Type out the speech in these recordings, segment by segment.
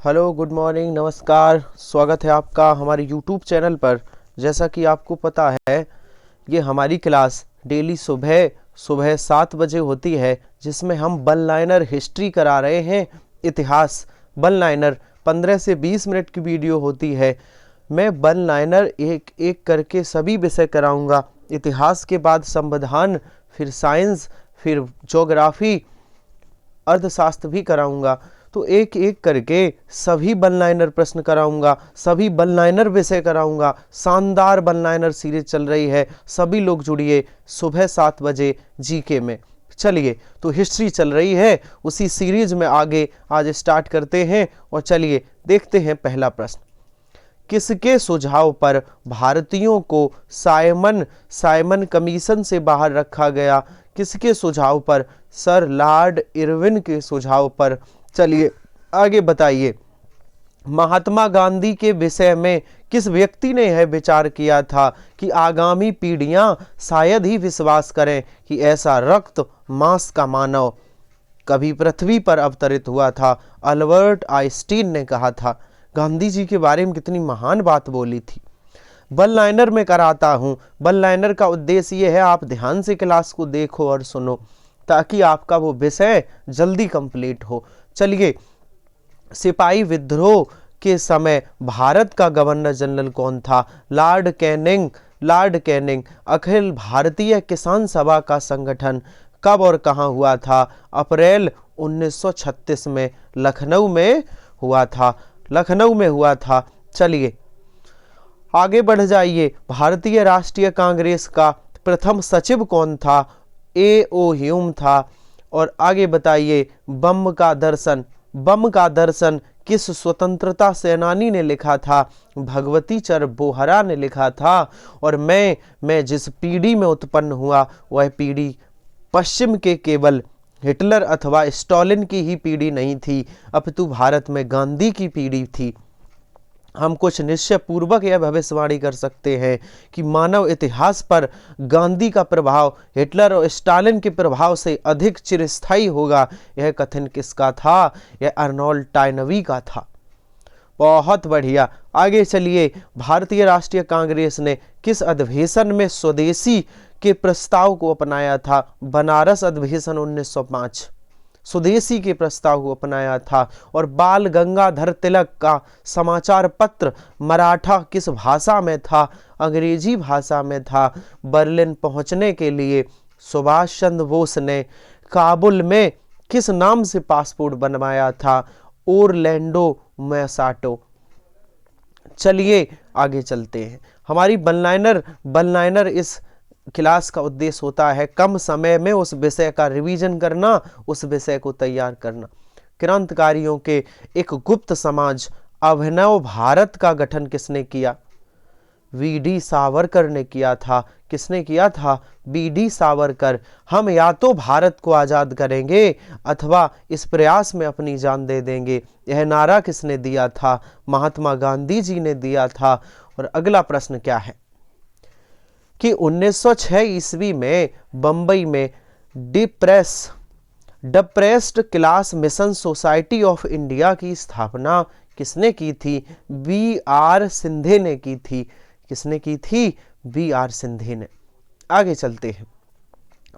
Hello, good morning, नमस्कार। स्वागत है आपका हमारे यूट्यूब चैनल पर। जैसा कि आपको पता है, ये हमारी क्लास डेली सुबह सुबह 7 बजे होती है, जिसमें हम वन लाइनर हिस्ट्री करा रहे हैं। इतिहास वन लाइनर 15 से 20 मिनट की वीडियो होती है। मैं वन लाइनर एक एक करके सभी विषय कराऊंगा। इतिहास के बाद संविधान, फिर साइंस, फिर ज्योग्राफी, अर्थशास्त्र भी कराऊंगा। तो एक एक करके सभी वन लाइनर प्रश्न कराऊंगा, सभी वन लाइनर विषय कराऊंगा। शानदार वन लाइनर सीरीज चल रही है, सभी लोग जुड़िए सुबह 7 बजे जीके में। चलिए, तो हिस्ट्री चल रही है, उसी सीरीज में आगे आज स्टार्ट करते हैं। और चलिए देखते हैं पहला प्रश्न। किसके सुझाव पर भारतीयों को साइमन साइमन कमीशन से बाहर रखा गया? किसके सुझाव पर? सर लॉर्ड इरविन के सुझाव पर। चलिए आगे बताइए। महात्मा गांधी के विषय में किस व्यक्ति ने यह विचार किया था कि आगामी पीढ़ियां शायद ही विश्वास करें कि ऐसा रक्त मांस का मानव कभी पृथ्वी पर अवतरित हुआ था? अल्बर्ट आइंस्टीन ने कहा था। गांधी जी के बारे में कितनी महान बात बोली थी। वन लाइनर में कराता हूँ। वन लाइनर का उद्देश्य ये है, आप ध्यान से क्लास को देखो और सुनो, ताकि आपका वो विषय जल्दी कंप्लीट हो। चलिए, सिपाही विद्रोह के समय भारत का गवर्नर जनरल कौन था? Lord Canning. Lord Canning. Akhil Bharatiya Kisan सभा का संगठन कब और कहाँ हुआ था? अप्रैल 1936 में लखनऊ में हुआ था। लखनऊ में हुआ था। चलिए आगे बढ़ जाइए। भारतीय राष्ट्रीय कांग्रेस का प्रथम सचिव कौन था? A.O. ह्यूम था। और आगे बताइए। बम का दर्शन। बम का दर्शन किस स्वतंत्रता सेनानी ने लिखा था? भगवती चर बोहरा ने लिखा था। और मैं जिस पीढ़ी में उत्पन्न हुआ, वह पीढ़ी पश्चिम के केवल हिटलर अथवा स्टालिन की ही पीढ़ी नहीं थी, अपितु भारत में गांधी की पीढ़ी थी। हम कुछ निश्चय पूर्वक यह भविष्यवाणी कर सकते हैं कि मानव इतिहास पर गांधी का प्रभाव हिटलर और स्टालिन के प्रभाव से अधिक चिरस्थायी होगा। यह कथन किसका था? यह अर्नोल्ड टॉयनबी का था। बहुत बढ़िया। आगे चलिए। भारतीय राष्ट्रीय कांग्रेस ने किस अधिवेशन में स्वदेशी के प्रस्ताव को अपनाया था? बनारस अधिवेशन 1905। स्वदेशी के प्रस्ताव को अपनाया था। और बाल गंगाधर तिलक का समाचार पत्र मराठा किस भाषा में था? अंग्रेजी भाषा में था। बर्लिन पहुंचने के लिए सुभाष चंद्र बोस ने काबुल में किस नाम से पासपोर्ट बनवाया था? ओरलैंडो मैसाटो। चलिए आगे चलते हैं। हमारी वन लाइनर इस क्लास का उद्देश्य होता है कम समय में उस विषय का रिवीजन करना, उस विषय को तैयार करना। क्रांतिकारियों के एक गुप्त समाज अभिनव भारत का गठन किसने किया? वी.डी. सावरकर ने किया था। किसने किया था? वी.डी. सावरकर। हम या तो भारत को आजाद करेंगे अथवा इस प्रयास में अपनी जान दे देंगे, यह नारा किसने दिया था? महात्मा गांधी जी ने दिया था। और अगला प्रश्न क्या है कि 1906 ईस्वी में बंबई में depressed class mission society of India की स्थापना किसने की थी? बी.आर. सिंधे ने की थी। किसने की थी? बी.आर. सिंधे ने। आगे चलते हैं।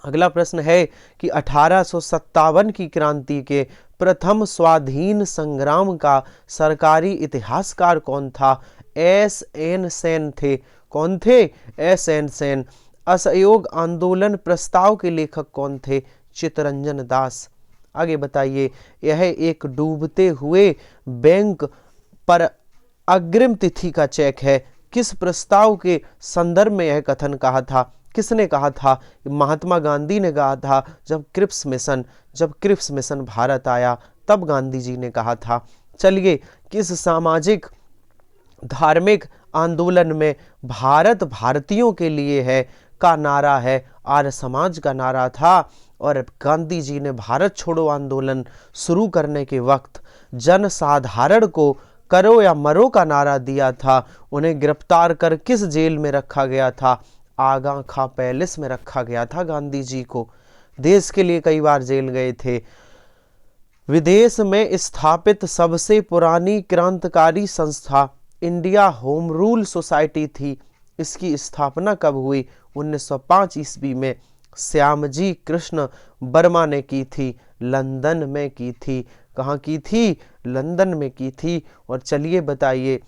अगला प्रश्न है कि 1857 की क्रांति के प्रथम स्वाधीन संग्राम का सरकारी इतिहासकार कौन था? S.N. सेन थे। कौन थे? S.N. सेन। असहयोग आंदोलन प्रस्ताव के लेखक कौन थे? चित्तरंजन दास। आगे बताइए। यह एक डूबते हुए बैंक पर अग्रिम तिथि का चेक है। किस प्रस्ताव के संदर्भ में यह कथन कहा था? किसने कहा था? महात्मा गांधी ने कहा था। जब क्रिप्स मिशन भारत आया, तब गांधी जी ने कहा था। चलिए, किस सामाजिक धार्मिक आंदोलन में भारत भारतीयों के लिए है का नारा है? आर्य समाज का नारा था। और गांधी जी ने भारत छोड़ो आंदोलन शुरू करने के वक्त जनसाधारण को करो या मरो का नारा दिया था। उन्हें गिरफ्तार कर किस जेल में रखा गया था? आगा खां पैलेस में रखा गया था गांधी जी को। देश के लिए कई बार जेल गए थे। विदेश में स्थापित सबसे पुरानी क्रांतिकारी संस्था इंडिया होम रूल सोसाइटी थी। इसकी स्थापना कब हुई? 1905 ईस्वी में श्यामजी कृष्ण वर्मा ने की थी, लंदन में की थी। कहाँ की थी? लंदन में की थी। और चलिए बताइए,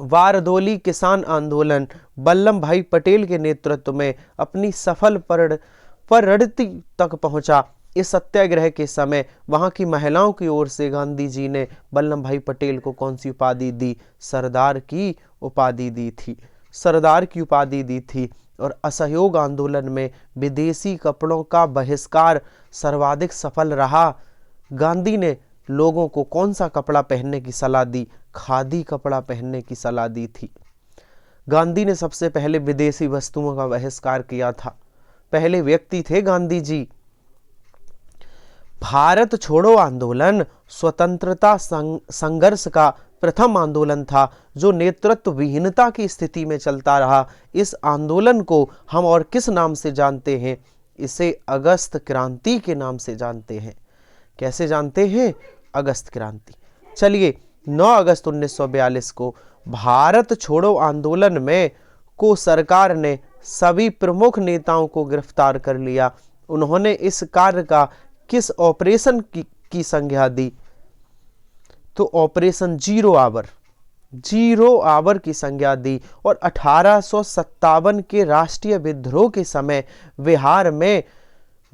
बारदोली किसान आंदोलन वल्लभ भाई पटेल के नेतृत्व में अपनी सफल परिणति तक पहुंचा। इस सत्याग्रह के समय वहां की महिलाओं की ओर से गांधी जी ने वल्लभ भाई पटेल को कौन सी उपाधि दी? सरदार की उपाधि दी थी। सरदार की उपाधि दी थी। और असहयोग आंदोलन में विदेशी कपड़ों का बहिष्कार सर्वाधिक सफल रहा। गांधी ने लोगों को कौन सा कपड़ा पहनने की सलाह दी? खादी कपड़ा पहनने की सलाह दी थी। गांधी ने सबसे पहले विदेशी वस्तुओं का बहिष्कार किया था। पहले व्यक्ति थे गांधी जी। भारत छोड़ो आंदोलन स्वतंत्रता संघर्ष का प्रथम आंदोलन था जो नेतृत्व विहीनता की स्थिति में चलता रहा। इस आंदोलन को हम और किस नाम से जानते हैं? इसे अगस्त क्रांति के नाम से जानते हैं। कैसे जानते हैं? अगस्त क्रांति। चलिए, 9 अगस्त 1942 को भारत छोड़ो आंदोलन में को सरकार ने सभी प्रमुख नेताओं को गिरफ्तार कर लिया। उन्होंने इस कार्य का किस ऑपरेशन की संज्ञा दी? तो ऑपरेशन जीरो आवर की संज्ञा दी। और 1857 के राष्ट्रीय विद्रोह के समय बिहार में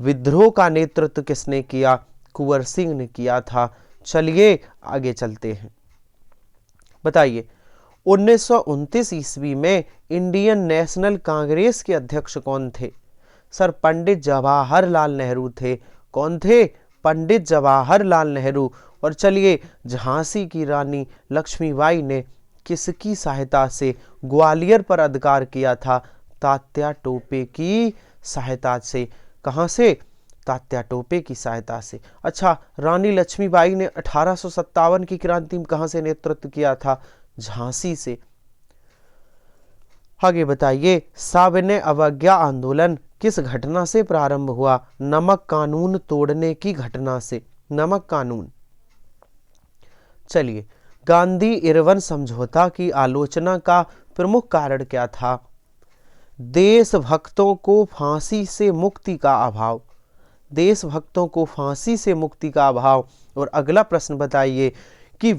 विद्रोह का नेतृत्व किसने किया? कुंवर सिंह ने किया था। चलिए आगे चलते हैं। बताइए, 1929 ईस्वी में इंडियन नेशनल कांग्रेस के अध्यक्ष कौन थे? सर, पंडित जवाहरलाल नेहरू थे। कौन थे? पंडित जवाहरलाल नेहरू। और चलिए, झांसी की रानी लक्ष्मीबाई ने किसकी सहायता से ग्वालियर पर अधिकार किया था? तात्या टोपे की सहायता से। कहां से? तात्या टोपे की सहायता से। अच्छा, रानी लक्ष्मीबाई ने 1857 की क्रांति में कहां से नेतृत्व किया था? झांसी से। आगे बताइए, सविनय अवज्ञा आंदोलन किस घटना से प्रारंभ हुआ? नमक कानून तोड़ने की घटना से। नमक कानून। चलिए, गांधी इरविन समझौता की आलोचना का प्रमुख कारण क्या था? देशभक्तों को फांसी से मुक्ति का अभाव। देशभक्तों को फांसी से मुक्ति का अभाव। और अगला प्रश्न बताइए कि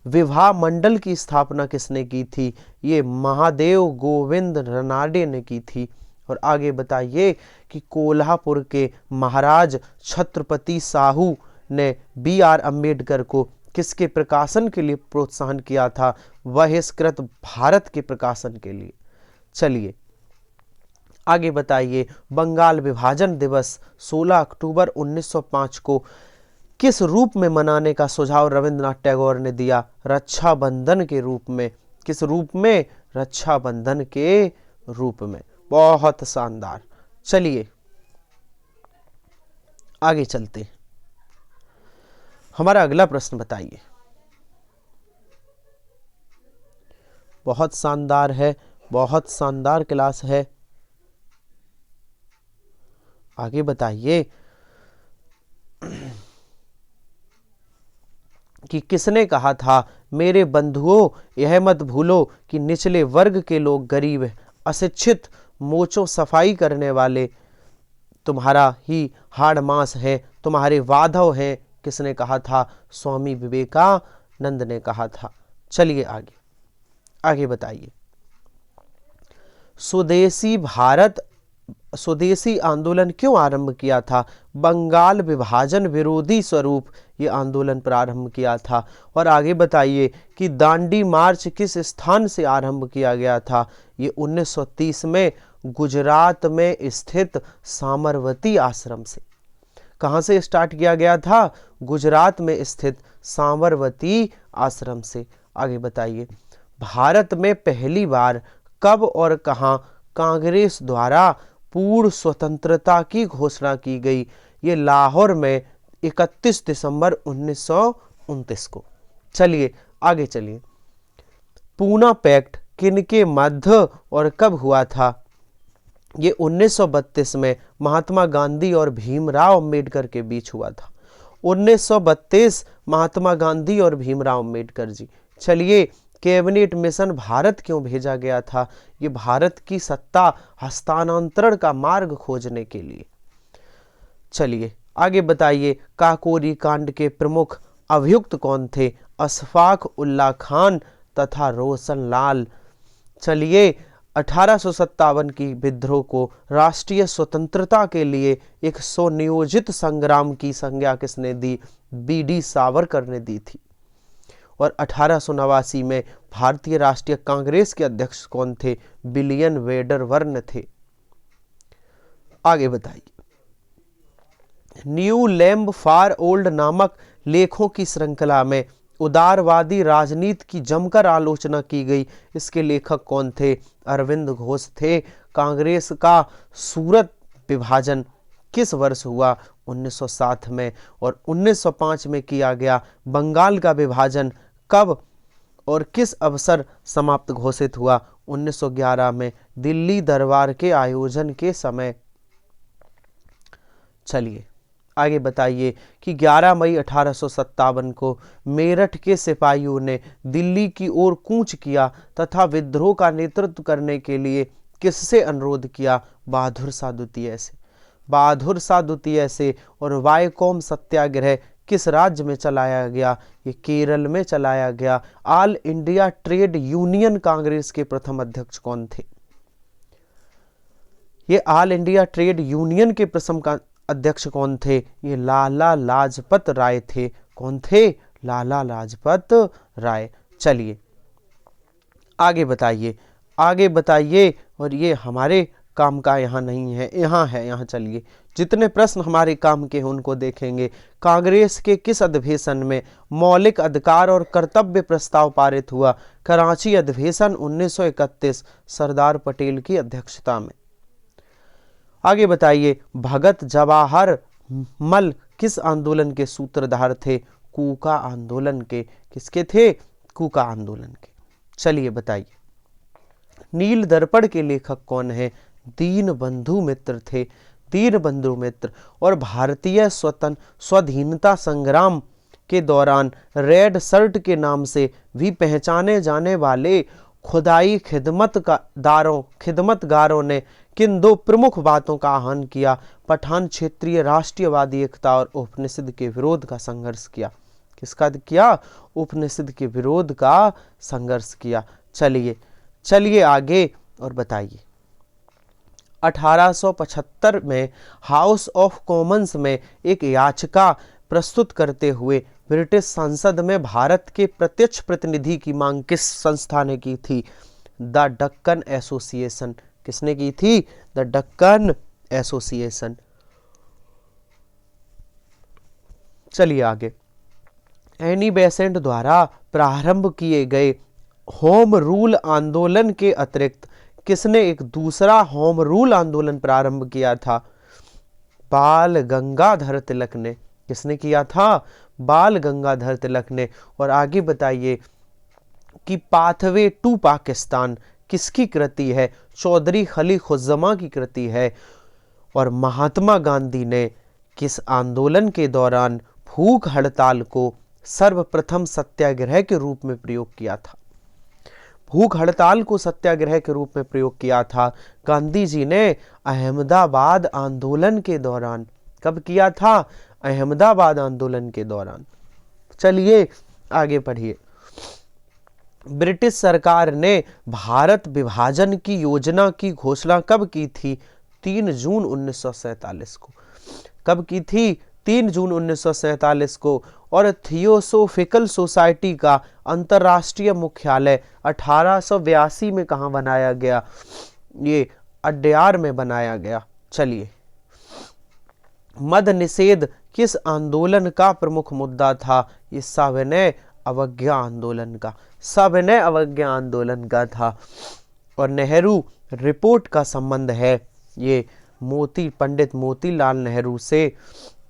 विवाह मंडल की स्थापना किसने की थी? ये महादेव गोविंद रनाडे ने की थी। और आगे बताइए कि कोल्हापुर के महाराज छत्रपति साहू ने बी.आर. अम्बेडकर को किसके प्रकाशन के लिए प्रोत्साहन किया था? बहिष्कृत भारत के प्रकाशन के लिए। चलिए आगे बताइए, बंगाल विभाजन दिवस 16 अक्टूबर 1905 को किस रूप में मनाने का सुझाव रविंद्रनाथ टैगोर ने दिया? रक्षाबंधन के रूप में। किस रूप में? रक्षाबंधन के रूप में। बहुत शानदार। चलिए आगे चलते हैं। हमारा अगला प्रश्न बताइए। बहुत शानदार है, बहुत शानदार क्लास है। आगे बताइए कि किसने कहा था, मेरे बंधुओं यह मत भूलो कि निचले वर्ग के लोग गरीब, अशिक्षित, मोचो सफाई करने वाले तुम्हारा ही हाड़ मांस है, तुम्हारे वाधव हैं। किसने कहा था? स्वामी विवेकानंद ने कहा था। चलिए आगे आगे बताइए। स्वदेशी आंदोलन क्यों आरंभ किया था? बंगाल विभाजन विरोधी स्वरूप ये आंदोलन प्रारंभ किया था। और आगे बताइए कि दांडी मार्च किस स्थान से आरंभ किया गया था? ये 1930 में गुजरात में स्थित साबरमती आश्रम से। कहां से स्टार्ट किया गया था? गुजरात में स्थित साबरमती आश्रम से। आगे बताइए, भारत में पहली बार कब और कहां कांग्रेस द्वारा पूर्ण स्वतंत्रता की घोषणा की गई? ये लाहौर में 31 दिसंबर 1929 को। चलिए आगे चलिए। पूना पैक्ट किनके मध्य और कब हुआ था? ये 1932 में महात्मा गांधी और भीमराव अम्बेडकर के बीच हुआ था। 1932 महात्मा गांधी और भीमराव अम्बेडकर जी। चलिए, कैबिनेट मिशन भारत क्यों भेजा गया था? ये भारत की सत्ता हस्तांतरण का मार्ग खोजने के लिए। चलिए आगे बताइए, काकोरी कांड के प्रमुख अभियुक्त कौन थे? अशफाक उल्ला खान तथा रोशन लाल। चलिए, 1857 की विद्रोह को राष्ट्रीय स्वतंत्रता के लिए एक सुनियोजित संग्राम की संज्ञा किसने दी? बी.डी. सावरकर ने दी थी। और 1889 में भारतीय राष्ट्रीय कांग्रेस के अध्यक्ष कौन थे? विलियम वेडरवर्न थे। आगे बताइए, न्यू लैंब फॉर ओल्ड नामक लेखों की श्रृंखला में उदारवादी राजनीति की जमकर आलोचना की गई। इसके लेखक कौन थे? अरविंद घोष थे। कांग्रेस का सूरत विभाजन किस वर्ष हुआ? 1907 में। और 1905 में किया गया बंगाल का विभाजन कब और किस अवसर समाप्त घोषित हुआ? 1911 में, दिल्ली दरबार के आयोजन के समय। चलिए आगे बताइए कि 11 मई 1857 को मेरठ के सिपाहियों ने दिल्ली की ओर कूच किया तथा विद्रोह का नेतृत्व करने के लिए किससे अनुरोध किया? बहादुर शाह द्वितीय से। बहादुर शाह द्वितीय से। और वायकोम सत्याग्रह किस राज्य में चलाया गया? ये केरल में चलाया गया। All India trade union Congress के प्रथम अध्यक्ष कौन थे? ये ऑल इंडिया ट्रेड यूनियन के प्रथम अध्यक्ष कौन थे? ये लाला लाजपत राय थे। कौन थे? लाला लाजपत राय। चलिए आगे बताइए, आगे बताइए। और ये हमारे काम का यहाँ नहीं है, यहाँ है, यहाँ चलिए। जितने प्रश्न हमारे काम के हैं उनको देखेंगे। कांग्रेस के किस अधिवेशन में मौलिक अधिकार और कर्तव्य प्रस्ताव पारित हुआ? कराची अधिवेशन 1931, सरदार पटेल की अध्यक्षता में। आगे बताइए, भगत जवाहर मल किस आंदोलन के सूत्रधार थे? कूका आंदोलन के। किसके थे? कूका आंदोलन के। चलिए बताइए, नील दर्पण के लेखक कौन है? दीनबंधु मित्र थे। दीनबंधु मित्र। और भारतीय स्वाधीनता संग्राम के दौरान रेड शर्ट के नाम से भी पहचाने जाने वाले खुदाई खिदमतगारों ने किन दो प्रमुख बातों का आह्वान किया? पठान क्षेत्रीय राष्ट्रीयवादी एकता और उपनिषद के विरोध का संघर्ष किया। किसका किया? उपनिषद के विरोध का संघर्ष किया। चलिए चलिए आगे और बताइए, 1875 में हाउस ऑफ कॉमन्स में एक याचिका प्रस्तुत करते हुए ब्रिटिश संसद में भारत के प्रत्यक्ष प्रतिनिधि की मांग किस संस्था ने की थी? The Deccan association. किसने की थी? The Deccan association. चलिए आगे, एनी बेसेंट द्वारा प्रारंभ किए गए होम रूल आंदोलन के अतिरिक्त किसने एक दूसरा होम रूल आंदोलन प्रारंभ किया था? बाल गंगाधर तिलक ने। किसने किया था? बाल गंगाधर तिलक ने। और आगे बताइए कि पाथवे टू पाकिस्तान किसकी कृति है? चौधरी खलीकुज्जमा की कृति है। और महात्मा गांधी ने किस आंदोलन के दौरान भूख हड़ताल को सर्वप्रथम सत्याग्रह के रूप में प्रयोग किया था? भूख हड़ताल को सत्याग्रह के रूप में प्रयोग किया था गांधी जी ने अहमदाबाद आंदोलन के दौरान। कब किया था? अहमदाबाद आंदोलन के दौरान। चलिए आगे पढ़िए, ब्रिटिश सरकार ने भारत विभाजन की योजना की घोषणा कब की थी? 3 जून 1947 को। कब की थी? 3 जून 1947 को। और थियोसोफिकल सोसाइटी का अंतर्राष्ट्रीय मुख्यालय 1882 में कहाँ बनाया गया? ये अड्यार में बनाया गया। चलिए, मद निषेध किस आंदोलन का प्रमुख मुद्दा था? ये सविनय अवज्ञा आंदोलन का। सविनय अवज्ञा आंदोलन का था। और नेहरू रिपोर्ट का संबंध है ये पंडित मोतीलाल नेहरू से।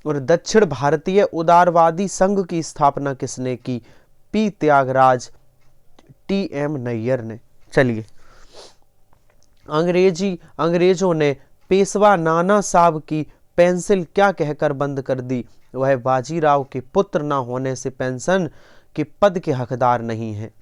और दक्षिण भारतीय उदारवादी संघ की स्थापना किसने की? P Tyagaraja, TM. नैयर ने। चलिए, अंग्रेजों ने पेशवा नाना साहब की पेंसिल क्या कहकर बंद कर दी? वह बाजीराव के पुत्र न होने से पेंशन के पद के हकदार नहीं हैं।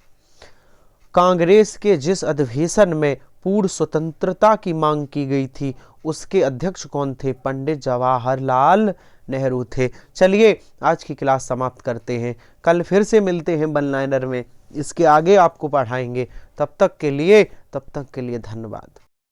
कांग्रेस के जिस अधिवेशन में पूर्ण स्वतंत्रता की मांग की गई थी उसके अध्यक्ष कौन थे? पंडित जवाहरलाल नेहरू थे। चलिए आज की क्लास समाप्त करते हैं, कल फिर से मिलते हैं वन लाइनर में, इसके आगे आपको पढ़ाएंगे। तब तक के लिए धन्यवाद।